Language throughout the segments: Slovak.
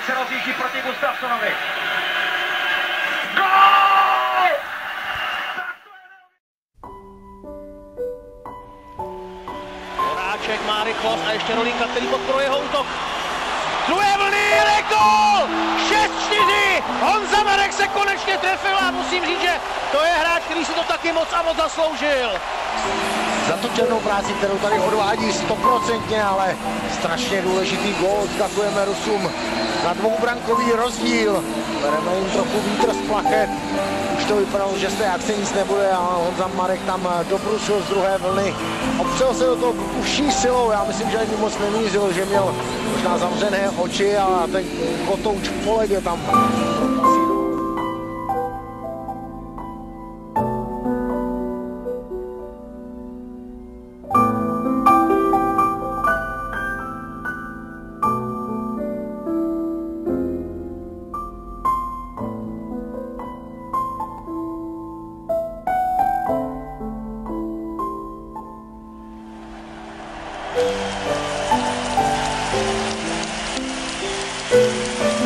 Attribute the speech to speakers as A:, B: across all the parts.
A: se rozjíždí proti Gustafsonovi. Gól!
B: Horáček má rychlost a ještě Rolinka, který podporuje jeho útok. Druhé vlny, je gól! 6-4! Honza Marek se konečně trefil a musím říct, že to je hráč, který si to taky moc a moc zasloužil.
C: Za tu černou práci, kterou tady odvádí 100%, ale strašně důležitý gól. Skakujeme Rusům na dvoubrankový rozdíl. Bereme jim trochu vítr z plachet. Už to vypadalo, že z té akce nic nebude, ale Honza Marek tam dobrusil z druhé vlny. Opřel se do toho uší silou, já myslím, že ani moc nemířil, že měl možná zavřené oči a ten kotouč v poledě tam.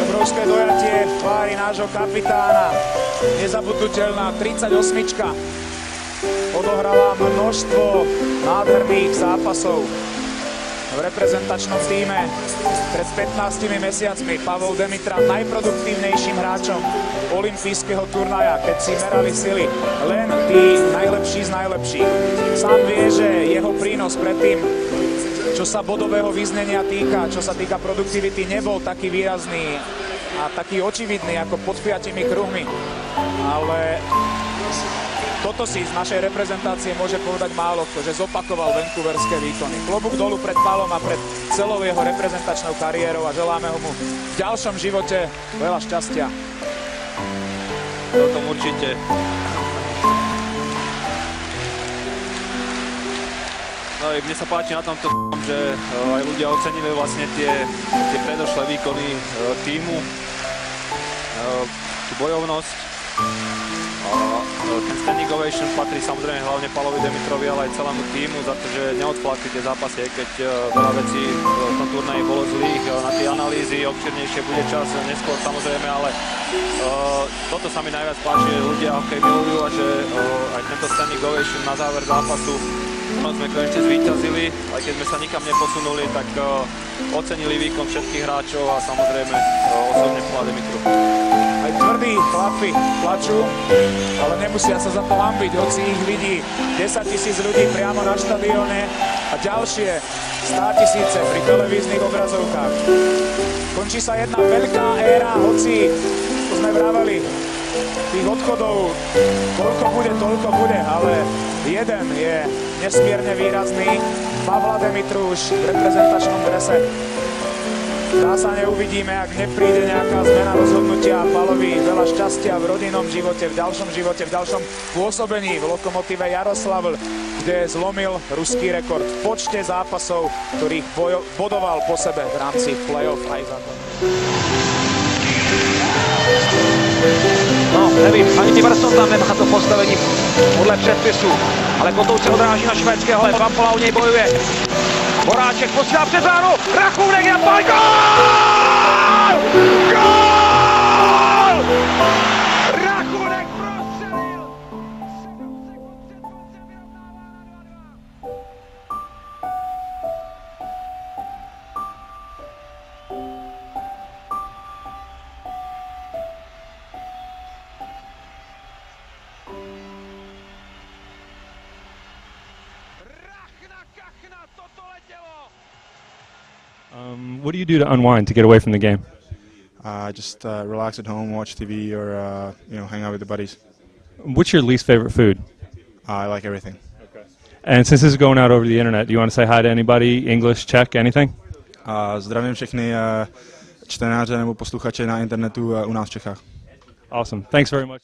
D: Obrovské dojatie v tvári nášho kapitána. Nezabudnutelná 38. Odohrala množstvo nádherných zápasov v reprezentačnom týme. Pred 15 mesiacmi Pavol Demitra najproduktívnejším hráčom olympijského turnaja, keď si merali sily len tí najlepší z najlepších. Sám vie, že jeho prínos predtým, čo sa bodového vyznenia týka, čo sa týka produktivity, nebol taký výrazný a taký očividný ako pod 5 kruhmi. Ale toto si z našej reprezentácie môže povedať málo kto, že zopakoval vancouverské výkony. Klobúk dolu pred Palom a pred celou jeho reprezentačnou kariérou a želáme ho mu v ďalšom živote veľa šťastia.
E: Celkom určite. No i mne sa páči na tomto, že aj ľudia ocenili vlastne tie predošlé výkony tímu, tú bojovnosť. Ten standing ovation patrí samozrejme hlavne Palovi Demitrovi, ale aj celému tímu za to, že neodflakli tie zápasy, aj keď veľa vecí v tom turnaji bolo zlých. Na tie analýzy obširnejšie bude čas neskôr samozrejme, ale toto sa mi najviac páči, že ľudia hokej milujú a že aj tento standing ovation na záver zápasu sme konečne zvíťazili, aj keď sme sa nikam neposunuli, tak ocenili výkon všetkých hráčov a samozrejme osobne Pala Demitru.
D: Aj tvrdí chlapi plačú, ale nemusia sa za to hanbiť, hoci ich vidí 10 000 ľudí priamo na štadióne a ďalšie 100 000 pri televíznych obrazovkách. Končí sa jedna veľká éra, hoci, to sme vraveli, tých odchodov koľko bude, toľko bude, ale jeden je nesmierne výrazný. Pavla Demitru už v reprezentačnom drese. Dá sa neuvidíme, ak nepríde nejaká zmena rozhodnutia. Palovi veľa šťastia v rodinnom živote, v ďalšom pôsobení v Lokomotíve Jaroslavl, kde zlomil ruský rekord v počte zápasov, ktorých bodoval po sebe v rámci play-off aj za to.
A: No, nevím, ani Timerson tam nemá to postavení podle předpisu, ale Kotouč se odráží na švédského, ale Vampola u něj bojuje. Horáček posílá před bránu, Rachůnek na pál, gól! Gól! Rachůnek prostřelil!
F: What do you do to unwind, to get away from the game?
G: Just relax at home, watch TV, or hang out with the buddies.
F: What's your least favorite food?
G: I like everything.
F: Okay. And since this is going out over the internet, do you want to say hi to anybody, English, Czech, anything?
G: Zdravím všechny čtenáře nebo posluchače na internetu u nás v Čechách.
F: Awesome. Thanks very much.